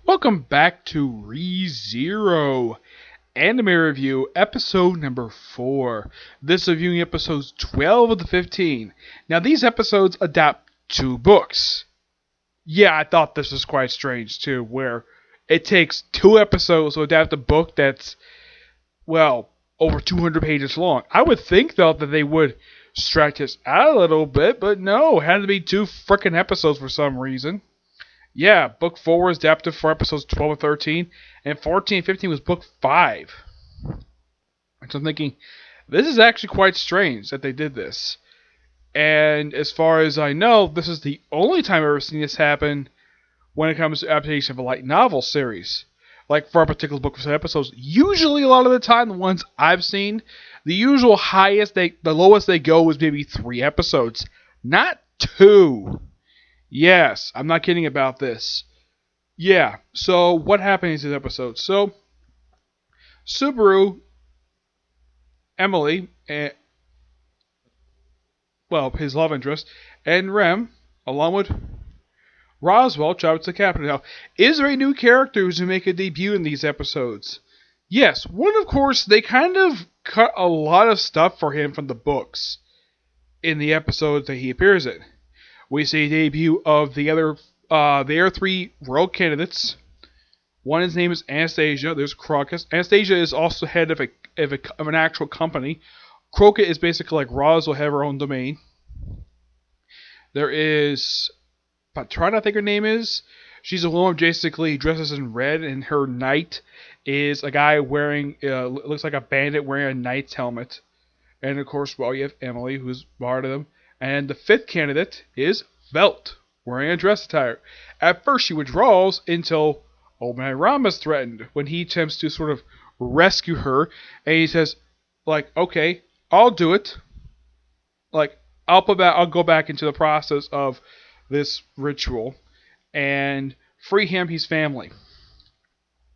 Welcome back to ReZero Anime Review, episode number 4. This reviewing episodes 12 of the 15. Now, these episodes adapt 2 books. Yeah, I thought this was quite strange, too, where it takes 2 episodes to adapt a book that's, well, over 200 pages long. I would think, though, that they would stretch this out a little bit, but no, it had to be 2 frickin' episodes for some reason. Yeah, book 4 was adapted for episodes 12 and 13, and 14 and 15 was book 5. So I'm thinking, this is actually quite strange that they did this. And as far as I know, this is the only time I've ever seen this happen when it comes to adaptation of a light novel series. Like for a particular book for episodes, usually a lot of the time, the ones I've seen, the usual the lowest they go is maybe 3 episodes, not 2. Yes, I'm not kidding about this. Yeah, so what happened in this episode? So, Subaru, Emily, his love interest, and Rem, along with Roswell, travel to the capital. Now, is there a new character who's to make a debut in these episodes? Yes, one, of course, they kind of cut a lot of stuff for him from the books in the episodes that he appears in. We see a debut of the other 3 royal candidates. One, his name is Anastasia. There's Crocus. Anastasia is also head of an actual company. Crockett is basically like Roz will have her own domain. There is Patrona, I think her name is. She's a woman basically dresses in red, and her knight is a guy wearing looks like a bandit wearing a knight's helmet. And of course, you have Emily, who's part of them. And the 5th candidate is Velt, wearing a dress attire. At first, she withdraws until Old Man Ram is threatened, when he attempts to sort of rescue her. And he says, okay, I'll do it. I'll go back into the process of this ritual and free him, his family.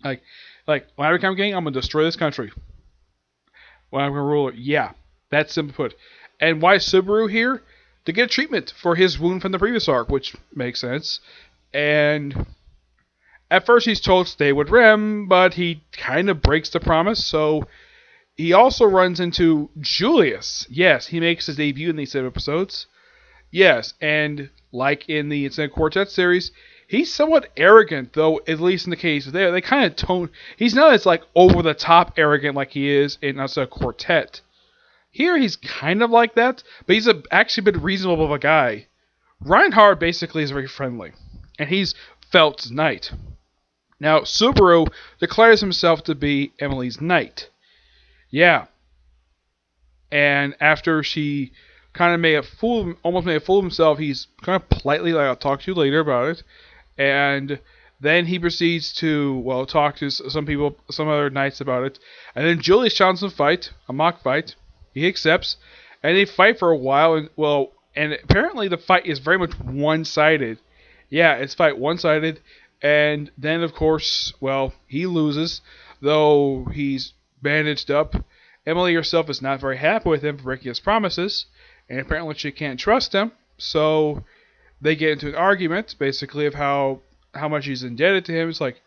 When I become king, I'm going to destroy this country. When I'm going to rule it. Yeah, that's simply put. And why is Subaru here? To get treatment for his wound from the previous arc, which makes sense. And at first he's told to stay with Rem, but he kind of breaks the promise, so he also runs into Julius. Yes, he makes his debut in these episodes. Yes, and like in the Insane Quartet series, he's somewhat arrogant, though, at least in the case there. They kind of tone... He's not as, over-the-top arrogant like he is in a Quartet. Here, he's kind of like that, but he's actually been reasonable of a guy. Reinhard basically is very friendly, and he's Felt's knight. Now, Subaru declares himself to be Emily's knight. Yeah. And after she kind of almost made a fool of himself, he's kind of politely like, I'll talk to you later about it. And then he proceeds to, talk to some other knights about it. And then Julius challenges him to fight, a mock fight. He accepts, and they fight for a while, and apparently the fight is very much one-sided. Yeah, it's fight one-sided, and then, of course, he loses, though he's bandaged up. Emily herself is not very happy with him for breaking his promises, and apparently she can't trust him, so they get into an argument, basically, of how much he's indebted to him. It's like,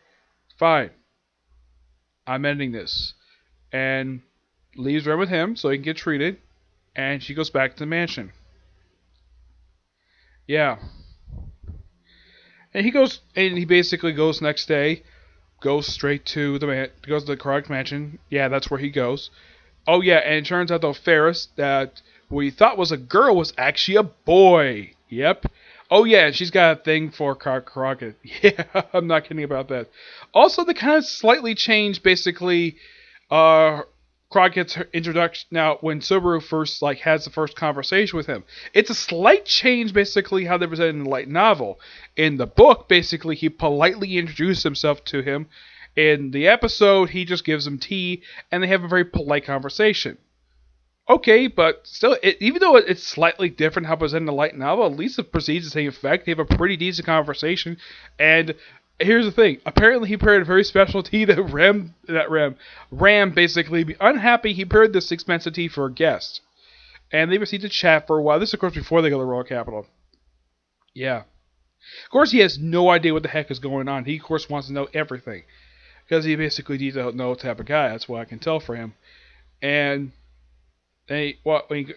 fine, I'm ending this. And leaves Rem with him so he can get treated, and she goes back to the mansion. Yeah. And he basically goes next day, goes straight to goes to the correct mansion. Yeah, that's where he goes. Oh yeah, and it turns out though Ferris, that what he thought was a girl was actually a boy. Yep. Oh yeah, and she's got a thing for Crockett. Yeah, I'm not kidding about that. Also, they kind of slightly changed basically Crockett's introduction. Now, when Subaru first has the first conversation with him, it's a slight change basically how they presented in the light novel. In the book, basically he politely introduced himself to him. In the episode, he just gives him tea, and they have a very polite conversation. Okay, but still, even though it's slightly different how presented in the light novel, at least it proceeds the same effect. They have a pretty decent conversation, and here's the thing. Apparently, he prepared a very special tea that Ram basically be unhappy. He prepared this expensive tea for a guest, and they proceed to chat for a while. This, of course, before they go to the royal capital. Yeah, Of course, he has no idea what the heck is going on. He, of course, wants to know everything. Because he basically needs to know type of guy. That's what I can tell for him. And of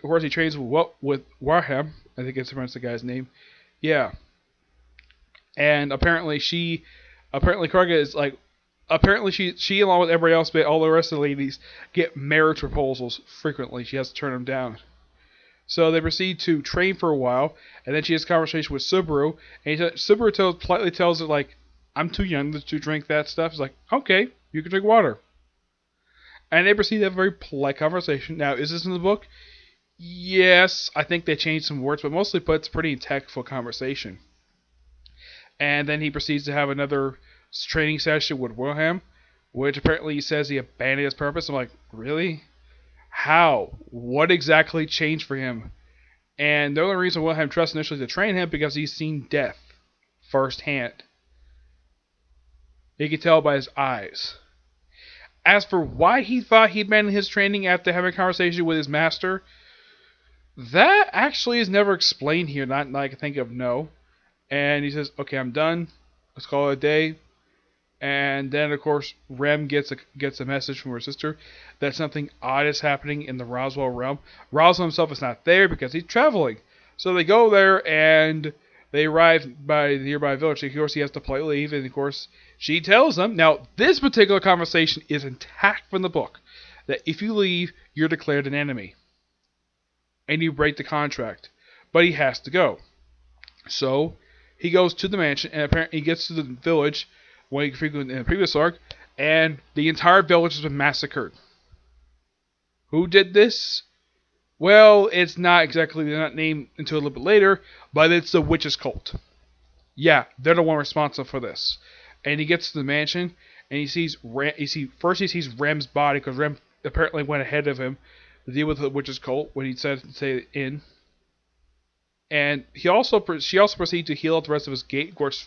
course, he trains with Warham. I think it's the guy's name. Yeah. And apparently Karga is like, apparently she along with everybody else, but all the rest of the ladies get marriage proposals frequently. She has to turn them down. So they proceed to train for a while, and then she has a conversation with Subaru, and Subaru politely tells her, like, I'm too young to drink that stuff. He's like, okay, you can drink water. And they proceed to have a very polite conversation. Now, is this in the book? Yes, I think they changed some words, but mostly it's a pretty tactful conversation. And then he proceeds to have another training session with Wilhelm, which apparently he says he abandoned his purpose. I'm like, really? How? What exactly changed for him? And the only reason Wilhelm trusts initially to train him because he's seen death firsthand. You can tell by his eyes. As for why he thought he abandoned his training after having a conversation with his master, that actually is never explained here. Not that I can think of, no. And he says, okay, I'm done. Let's call it a day. And then, of course, Rem gets a message from her sister that something odd is happening in the Roswell realm. Roswell himself is not there because he's traveling. So they go there and they arrive by the nearby village. Of course, he has to politely leave, and of course, she tells them. Now, this particular conversation is intact from the book, that if you leave, you're declared an enemy. And you break the contract. But he has to go. So, he goes to the mansion, and apparently he gets to the village when he frequented in the previous arc, and the entire village has been massacred. Who did this? Well, it's not named until a little bit later, but it's the witches' cult. Yeah, they're the one responsible for this. And he gets to the mansion, and he sees Rem's body, because Rem apparently went ahead of him to deal with the witches' cult when he said to stay in. And she also proceeded to heal up the rest of his gate. Of course,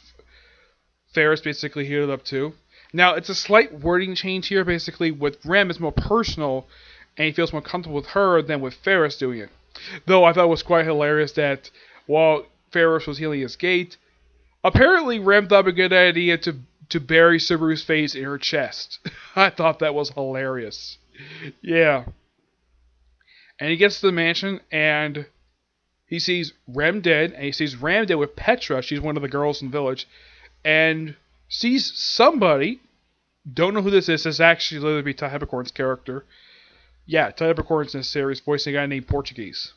Ferris basically healed up too. Now, it's a slight wording change here. Basically, with Rem, it's more personal, and he feels more comfortable with her than with Ferris doing it. Though I thought it was quite hilarious that while Ferris was healing his gate, apparently Rem thought it a good idea to bury Subaru's face in her chest. I thought that was hilarious. Yeah. And he gets to the mansion, and he sees Rem dead, and he sees Ram dead with Petra. She's one of the girls in the village. And sees somebody, don't know who this is. This is actually literally be Ty Peppercorn's character. Yeah, Ty Peppercorn's in this series, voicing a guy named Portuguese.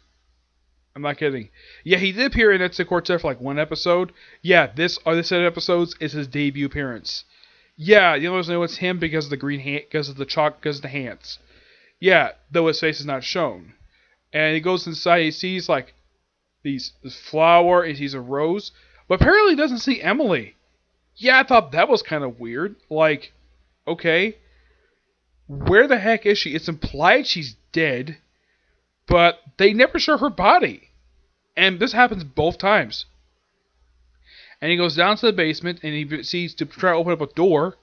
I'm not kidding. Yeah, he did appear in Etsu Quartet for like one episode. Yeah, this set of episodes is his debut appearance. Yeah, you know it's him because of the green hand, because of the chalk, because of the hands. Yeah, though his face is not shown. And he goes inside, he sees like this flower, he sees a rose, but apparently he doesn't see Emily. Yeah, I thought that was kind of weird. Like, okay, where the heck is she? It's implied she's dead, but they never show her body. And this happens both times. And he goes down to the basement, and he sees to try to open up a door,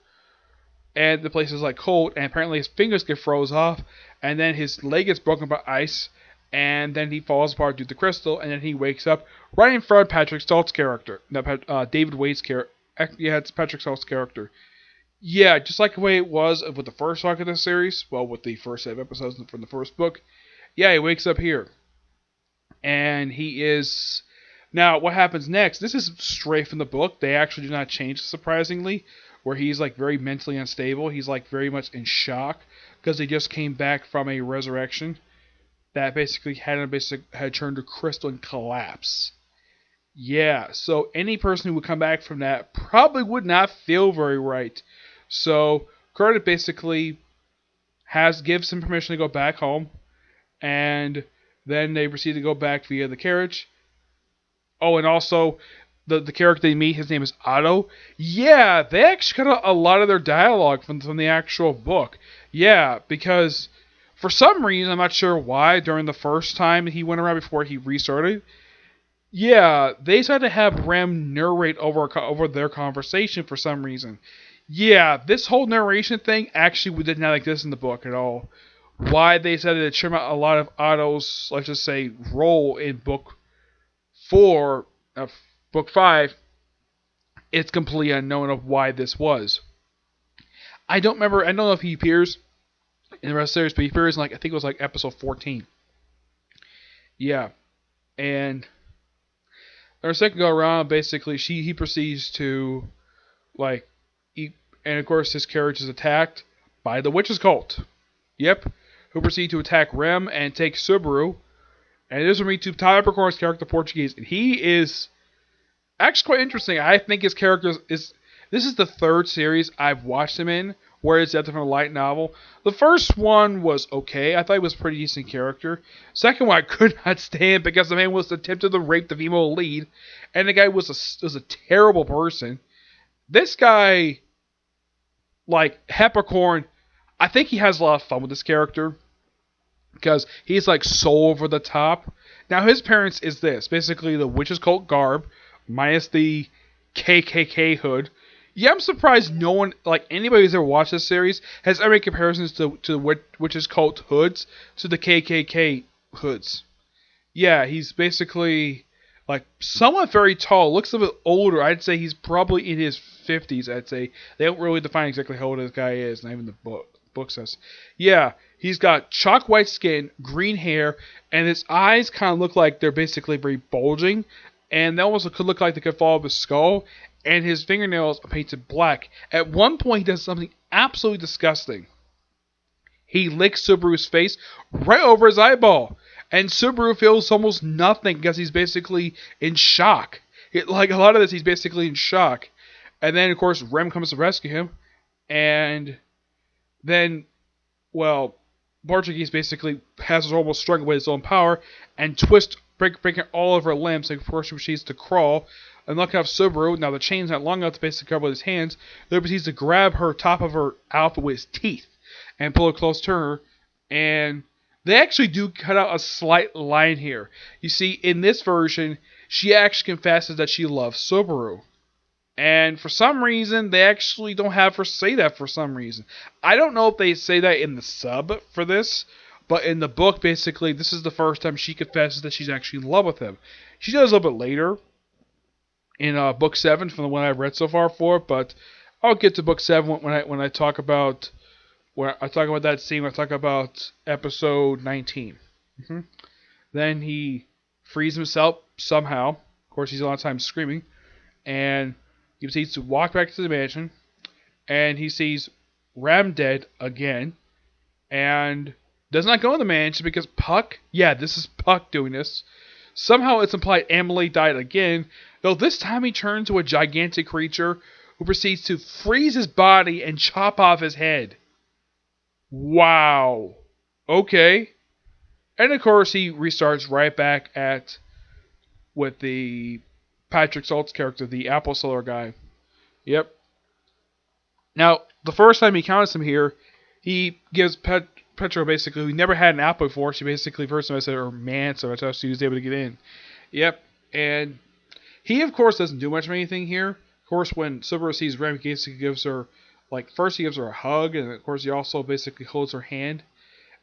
and the place is like cold, and apparently his fingers get froze off, and then his leg gets broken by ice, and then he falls apart due to the crystal, and then he wakes up right in front of Patrick Stalt's character, David Wade's character. Yeah, it's Patrick Stalt's character. Yeah, just like the way it was with the first arc of the series, well, with the first set of episodes from the first book. Yeah, he wakes up here. And he is... Now, what happens next, this is straight from the book. They actually do not change, surprisingly, where he's like very mentally unstable. He's like very much in shock, because he just came back from a resurrection that basically had turned to crystal and collapse. Yeah, so any person who would come back from that probably would not feel very right. So Curtis basically gives him permission to go back home, and then they proceed to go back via the carriage. Oh, and also the character they meet, his name is Otto. Yeah, they actually got a lot of their dialogue from the actual book. Yeah, because for some reason, I'm not sure why, during the first time he went around before he restarted, yeah, they decided to have Rem narrate over their conversation for some reason. Yeah, this whole narration thing actually did not exist in the book at all. Why they decided to trim out a lot of Otto's, let's just say, role in book 4, book 5, it's completely unknown of why this was. I don't remember. I don't know if he appears in the rest of the series, but he appears in, like, I think it was like episode 14. Yeah, and our second go around, basically, he proceeds to, like, and of course his carriage is attacked by the witch's cult. Yep, who proceed to attack Rem and take Subaru. And this will meet to Tyler Percorn's character, Portuguese, and he is actually quite interesting. I think his character is. This is the third series I've watched him in where it's adapted from a light novel. The first one was okay. I thought he was a pretty decent character. Second one I could not stand because the man was attempted to rape the female lead, and the guy was a terrible person. This guy, like Peppercorn, I think he has a lot of fun with this character because he's like so over the top. Now his appearance is this: basically the witch's cult garb minus the KKK hood. Yeah, I'm surprised no one, like anybody who's ever watched this series, has ever made comparisons to the witch's cult hoods to the KKK hoods. Yeah, he's basically like somewhat very tall, looks a bit older. I'd say he's probably in his 50s. I'd say they don't really define exactly how old this guy is, not even the book says. Yeah, he's got chalk white skin, green hair, and his eyes kind of look like they're basically very bulging, and they almost could look like they could fall off his skull. And his fingernails are painted black. At one point, he does something absolutely disgusting. He licks Subaru's face right over his eyeball. And Subaru feels almost nothing because he's basically in shock. Like a lot of this, he's basically in shock. And then, of course, Rem comes to rescue him. And then, well, Portuguese basically has his almost struggle with his own power and breaking all of her limbs. Like, of course, she proceeds to crawl. And lucky enough, Subaru, now the chain's not long enough to basically cover with his hands, he proceeds to grab her top of her outfit with his teeth and pull her close to her. And they actually do cut out a slight line here. You see, in this version, she actually confesses that she loves Subaru. And for some reason, they actually don't have her say that for some reason. I don't know if they say that in the sub for this, but in the book, basically, this is the first time she confesses that she's actually in love with him. She does a little bit later in book 7 from the one I've read so far for it, but I'll get to book 7 when I talk about that scene. When I talk about episode 19. Then he frees himself somehow. Of course, he's a lot of times screaming, and he proceeds to walk back to the mansion, and he sees Ram dead again, and does not go in the mansion because Puck. Yeah, this is Puck doing this. Somehow it's implied Emily died again, though this time he turned to a gigantic creature who proceeds to freeze his body and chop off his head. Wow. Okay. And of course he restarts right back with the Patrick Salt's character, the apple seller guy. Yep. Now, the first time he encounters him here, he gives Petro basically, who never had an apple before, she basically first time I said her man, so that's how she was able to get in. Yep, and he of course doesn't do much of anything here. Of course, when Subaru sees Rem, he basically gives her, like, first he gives her a hug, and of course he also basically holds her hand.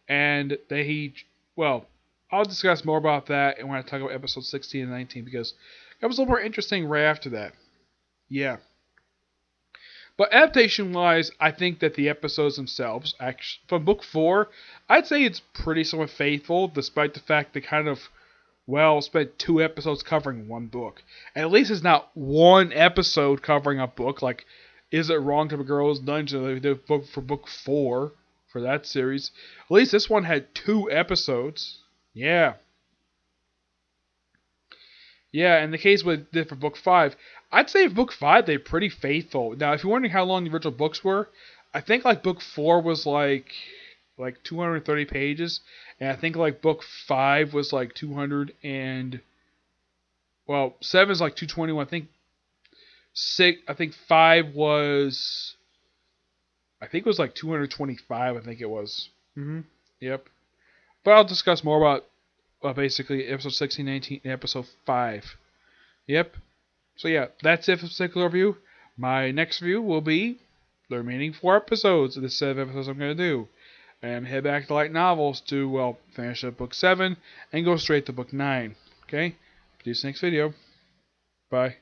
And then I'll discuss more about that when I talk about episode 16 and 19, because it was a little more interesting right after that. Yeah. But adaptation-wise, I think that the episodes themselves, actually, from book 4, I'd say it's pretty somewhat faithful, despite the fact they kind of, spent 2 episodes covering one book. At least it's not one episode covering a book, like, Is It Wrong to Be Girls Dungeon, they did for book 4, for that series. At least this one had 2 episodes. Yeah. Yeah, in the case with did for book 5, I'd say for book 5 they're pretty faithful. Now, if you're wondering how long the original books were, I think like book 4 was like 230 pages, and I think like book 5 was like 200 and 7 is like 221. I think 5 was it was like 225. I think it was. Yep. But I'll discuss more about basically episode 16, 19, and episode 5. Yep. So yeah, that's it for this particular review. My next review will be the remaining 4 episodes of the set of episodes I'm going to do. And head back to light novels to, finish up book 7 and go straight to book 9. Okay? See you next video. Bye.